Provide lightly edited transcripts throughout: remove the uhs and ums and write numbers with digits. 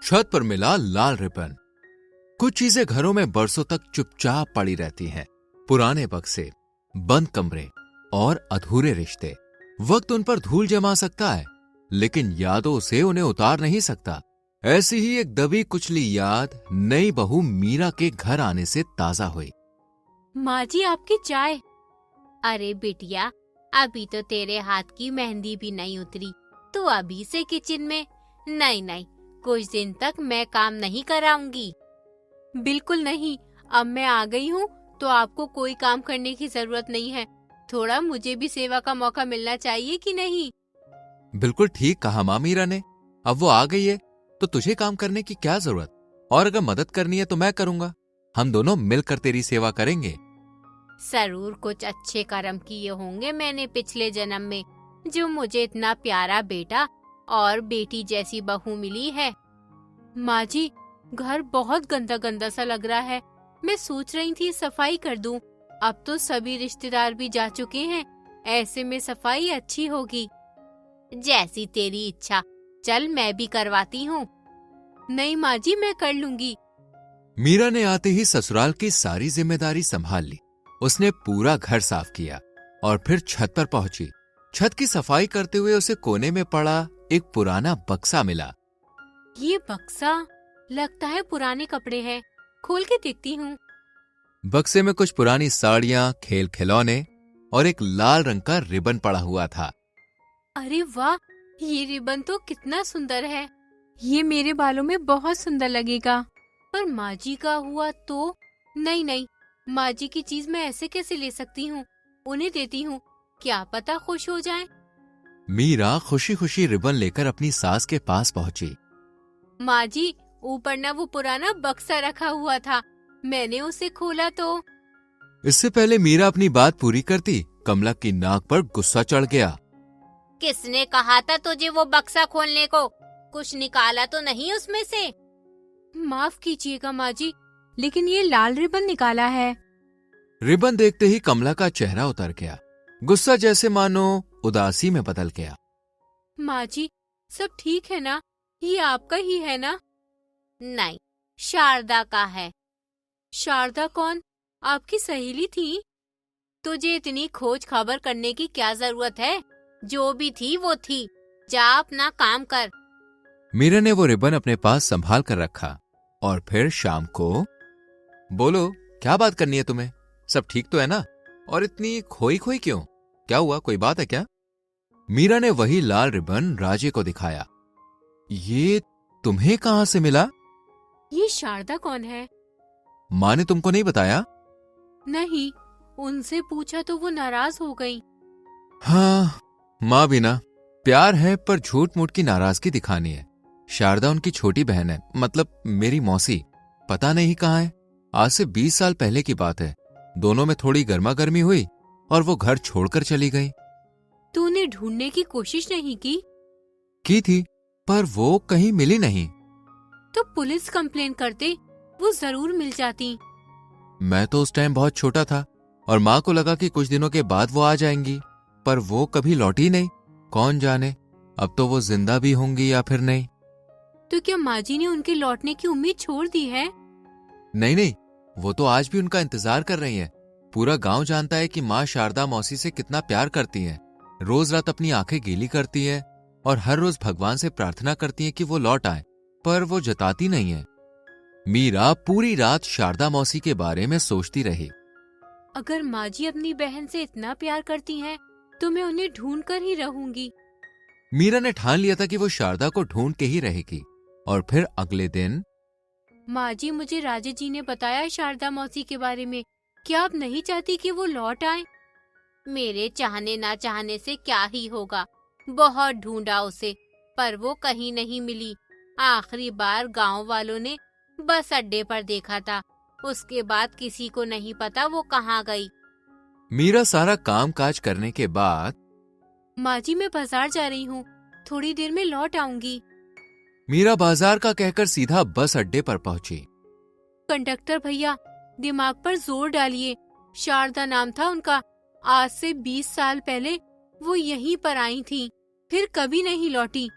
छत पर मिला लाल रिबन। कुछ चीजें घरों में बरसों तक चुपचाप पड़ी रहती हैं। पुराने बक्से, बंद कमरे और अधूरे रिश्ते। वक्त उन पर धूल जमा सकता है, लेकिन यादों से उन्हें उतार नहीं सकता। ऐसी ही एक दबी कुचली याद नई बहू मीरा के घर आने से ताजा हुई। माँ जी, आपकी चाय। अरे बिटिया, अभी तो तेरे हाथ की मेहंदी भी नहीं उतरी, तो अभी से किचन में? नहीं नहीं, कुछ दिन तक मैं काम नहीं कराऊंगी। बिल्कुल नहीं, अब मैं आ गई हूँ तो आपको कोई काम करने की जरूरत नहीं है। थोड़ा मुझे भी सेवा का मौका मिलना चाहिए कि नहीं? बिल्कुल ठीक कहा माँ मीरा ने। अब वो आ गई है तो तुझे काम करने की क्या जरूरत, और अगर मदद करनी है तो मैं करूंगा। हम दोनों मिलकर तेरी सेवा करेंगे। जरूर कुछ अच्छे कर्म किए होंगे मैंने पिछले जन्म में, जो मुझे इतना प्यारा बेटा और बेटी जैसी बहू मिली है। माँ जी, घर बहुत गंदा गंदा सा लग रहा है। मैं सोच रही थी सफाई कर दूं। अब तो सभी रिश्तेदार भी जा चुके हैं, ऐसे में सफाई अच्छी होगी। जैसी तेरी इच्छा, चल मैं भी करवाती हूँ। नहीं माँ जी, मैं कर लूंगी। मीरा ने आते ही ससुराल की सारी जिम्मेदारी संभाल ली। उसने पूरा घर साफ किया और फिर छत पर पहुंची। छत की सफाई करते हुए उसे कोने में पड़ा एक पुराना बक्सा मिला। ये बक्सा लगता है पुराने कपड़े हैं, खोल के देखती हूँ। बक्से में कुछ पुरानी साड़ियां, खेल खिलौने और एक लाल रंग का रिबन पड़ा हुआ था। अरे वाह, ये रिबन तो कितना सुंदर है। ये मेरे बालों में बहुत सुंदर लगेगा। पर माँ जी का हुआ तो? नहीं नहीं, माँ जी की चीज मैं ऐसे कैसे ले सकती हूँ? उन्हें देती हूँ, क्या पता खुश हो जाएं। मीरा खुशी खुशी रिबन लेकर अपनी सास के पास पहुंची। माँ जी, ऊपर ना वो पुराना बक्सा रखा हुआ था, मैंने उसे खोला तो। इससे पहले मीरा अपनी बात पूरी करती, कमला की नाक पर गुस्सा चढ़ गया। किसने कहा था तुझे वो बक्सा खोलने को? कुछ निकाला तो नहीं उसमें से? माफ कीजिएगा माँ जी, लेकिन ये लाल रिबन निकाला है। रिबन देखते ही कमला का चेहरा उतर गया। गुस्सा जैसे मानो उदासी में बदल गया। माँ जी, सब ठीक है ना? ये आपका ही है ना? नहीं, शारदा का है। शारदा कौन? आपकी सहेली थी? तुझे इतनी खोज खबर करने की क्या जरूरत है? जो भी थी वो थी, जा अपना काम कर। मीरा ने वो रिबन अपने पास संभाल कर रखा और फिर शाम को, बोलो क्या बात करनी है तुम्हें? सब ठीक तो है ना? और इतनी खोई खोई क्यों? क्या हुआ, कोई बात है क्या? मीरा ने वही लाल रिबन राजे को दिखाया। ये तुम्हें कहां से मिला? ये शारदा कौन है? माँ ने तुमको नहीं बताया? नहीं, उनसे पूछा तो वो नाराज हो गई। हाँ, माँ भी ना। प्यार है पर झूठ मूठ की नाराजगी दिखानी है। शारदा उनकी छोटी बहन है, मतलब मेरी मौसी। पता नहीं कहाँ है। आज से 20 साल पहले की बात है। दोनों में थोड़ी गर्मा गर्मी हुई और वो घर छोड़कर चली गई। तूने ढूंढने की कोशिश नहीं की? की थी, पर वो कहीं मिली नहीं। तो पुलिस कंप्लेन करते, वो जरूर मिल जाती। मैं तो उस टाइम बहुत छोटा था और माँ को लगा कि कुछ दिनों के बाद वो आ जाएंगी, पर वो कभी लौटी नहीं। कौन जाने, अब तो वो जिंदा भी होंगी या फिर नहीं। तो क्या माँ जी ने उनके लौटने की उम्मीद छोड़ दी है? नहीं नहीं, वो तो आज भी उनका इंतजार कर रही हैं। पूरा गांव जानता है कि माँ शारदा मौसी से कितना प्यार करती हैं। रोज रात अपनी आंखें गीली करती है और हर रोज भगवान से प्रार्थना करती है कि वो लौट आए, पर वो जताती नहीं है। मीरा पूरी रात शारदा मौसी के बारे में सोचती रही। अगर माँ जी अपनी बहन से इतना प्यार करती हैं, तो मैं उन्हें ढूंढ कर ही रहूंगी। मीरा ने ठान लिया था कि वो शारदा को ढूंढ के ही रहेगी। और फिर अगले दिन, माँ जी, मुझे राजे जी ने बताया शारदा मौसी के बारे में। क्या आप नहीं चाहती कि वो लौट आए? मेरे चाहने ना चाहने से क्या ही होगा। बहुत ढूंढा उसे, पर वो कहीं नहीं मिली। आखिरी बार गांव वालों ने बस अड्डे पर देखा था, उसके बाद किसी को नहीं पता वो कहाँ गई। मीरा सारा काम काज करने के बाद, माँ जी, मैं बाजार जा रही हूँ, थोड़ी देर में लौट आऊंगी। मीरा बाजार का कहकर सीधा बस अड्डे पर पहुंची। कंडक्टर भैया, दिमाग पर जोर डालिए। शारदा नाम था उनका। आज से 20 साल पहले वो यहीं पर आई थी, फिर कभी नहीं लौटी।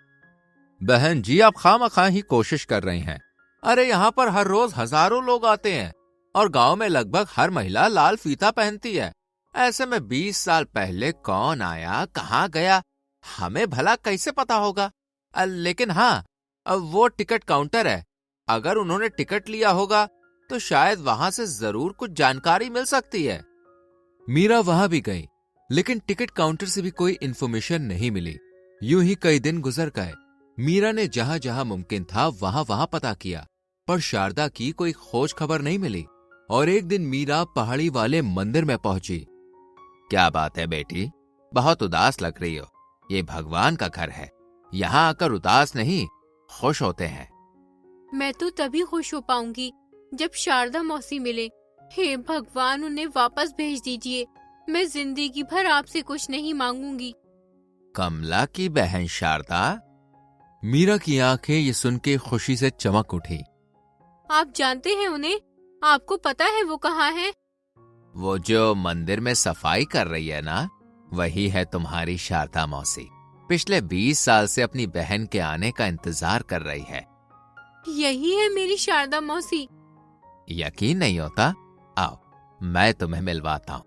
बहन जी, आप खामखा ही कोशिश कर रही हैं। अरे यहाँ पर हर रोज हजारों लोग आते हैं और गांव में लगभग हर महिला लाल फीता पहनती है। ऐसे में 20 साल पहले कौन आया, कहाँ गया, हमें भला कैसे पता होगा? लेकिन हाँ, अब वो टिकट काउंटर है। अगर उन्होंने टिकट लिया होगा तो शायद वहां से जरूर कुछ जानकारी मिल सकती है। मीरा वहां भी गई, लेकिन टिकट काउंटर से भी कोई इन्फॉर्मेशन नहीं मिली। यूं ही कई दिन गुजर गए। मीरा ने जहां जहां मुमकिन था वहां वहां पता किया, पर शारदा की कोई खोज खबर नहीं मिली। और एक दिन मीरा पहाड़ी वाले मंदिर में पहुंची। क्या बात है बेटी, बहुत उदास लग रही हो। ये भगवान का घर है, यहाँ आकर उदास नहीं, खुश होते हैं। मैं तो तभी खुश हो पाऊंगी जब शारदा मौसी मिले। हे भगवान, उन्हें वापस भेज दीजिए। मैं जिंदगी भर आपसे कुछ नहीं मांगूंगी। कमला की बहन शारदा? मीरा की आंखें ये सुन के खुशी से चमक उठी। आप जानते हैं उन्हें? आपको पता है वो कहाँ है? वो जो मंदिर में सफाई कर रही है ना, वही है तुम्हारी शारदा मौसी। पिछले 20 साल से अपनी बहन के आने का इंतजार कर रही है। यही है मेरी शारदा मौसी। यकीन नहीं होता? आओ, मैं तुम्हें मिलवाता हूँ।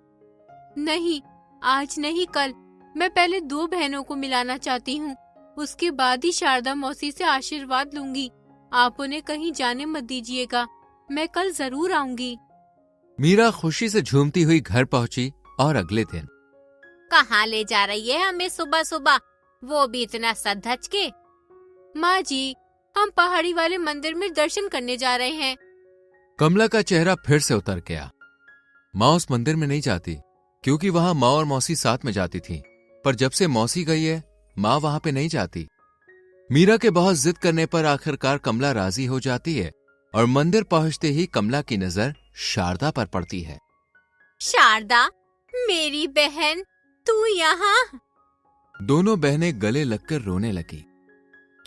नहीं, आज नहीं, कल। मैं पहले 2 बहनों को मिलाना चाहती हूँ, उसके बाद ही शारदा मौसी से आशीर्वाद लूंगी। आप उन्हें कहीं जाने मत दीजिएगा, मैं कल जरूर आऊंगी। मीरा खुशी से झूमती हुई घर पहुंची और अगले दिन। कहाँ ले जा रही है हमें सुबह सुबह, वो भी इतना सज-धज के? माँ जी, हम पहाड़ी वाले मंदिर में दर्शन करने जा रहे हैं। कमला का चेहरा फिर से उतर गया। माँ उस मंदिर में नहीं जाती, क्योंकि वहां माँ और मौसी साथ में जाती थी। पर जब से मौसी गई है, माँ वहां पे नहीं जाती। मीरा के बहुत जिद करने पर आखिरकार कमला राजी हो जाती है और मंदिर पहुंचते ही कमला की नजर शारदा पर पड़ती है। शारदा, मेरी बहन, तू यहाँ? दोनों बहनें गले लगकर रोने लगी।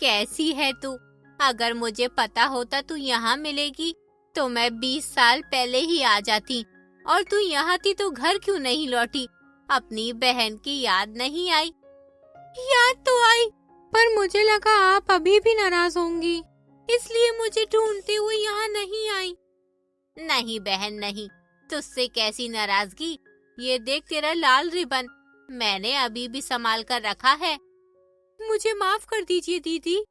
कैसी है तू? अगर मुझे पता होता तू यहाँ मिलेगी तो मैं 20 साल पहले ही आ जाती। और तू यहाँ थी तो घर क्यों नहीं लौटी? अपनी बहन की याद नहीं आई? याद तो आई, पर मुझे लगा आप अभी भी नाराज होंगी, इसलिए मुझे ढूंढते हुए यहाँ नहीं आई। नहीं बहन नहीं, तुझसे कैसी नाराजगी। ये देख तेरा लाल रिबन, मैंने अभी भी संभाल कर रखा है। मुझे माफ कर दीजिए दीदी।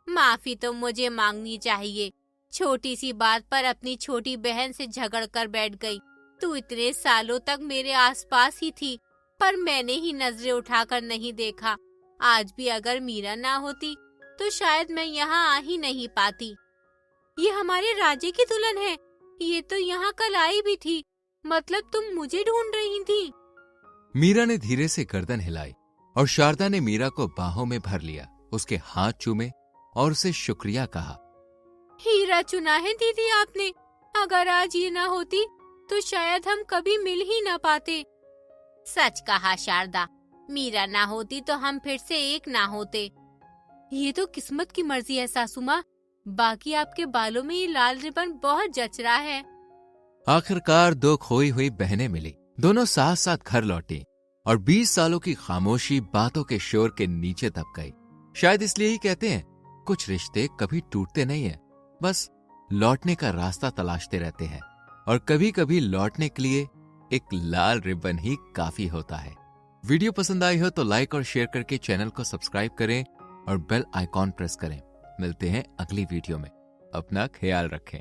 माफी तो मुझे मांगनी चाहिए। छोटी सी बात पर अपनी छोटी बहन से झगड़ कर बैठ गई। तू इतने सालों तक मेरे आसपास ही थी, पर मैंने ही नजरें उठाकर नहीं देखा। आज भी अगर मीरा ना होती तो शायद मैं यहाँ आ ही नहीं पाती। ये हमारे राजे की दुल्हन है, ये तो यहाँ कल आई भी थी। मतलब तुम मुझे ढूंढ रही थी? मीरा ने धीरे से गर्दन हिलाई और शारदा ने मीरा को बाहों में भर लिया, उसके हाथ चूमे और उसे शुक्रिया कहा। हीरा चुना है दीदी आपने। अगर आज ये ना होती तो शायद हम कभी मिल ही ना पाते। सच कहा शारदा, मीरा ना होती तो हम फिर से एक ना होते। ये तो किस्मत की मर्जी है सासू माँ। बाकी आपके बालों में ये लाल रिबन बहुत जच रहा है। आखिरकार 2 खोई हुई बहनें मिली। दोनों साथ साथ घर लौटी और 20 सालों की खामोशी बातों के शोर के नीचे दब गई। शायद इसलिए ही कहते हैं, कुछ रिश्ते कभी टूटते नहीं है, बस लौटने का रास्ता तलाशते रहते हैं। और कभी कभी लौटने के लिए एक लाल रिबन ही काफी होता है। वीडियो पसंद आई हो तो लाइक और शेयर करके चैनल को सब्सक्राइब करें और बेल आइकॉन प्रेस करें। मिलते हैं अगली वीडियो में। अपना ख्याल रखें।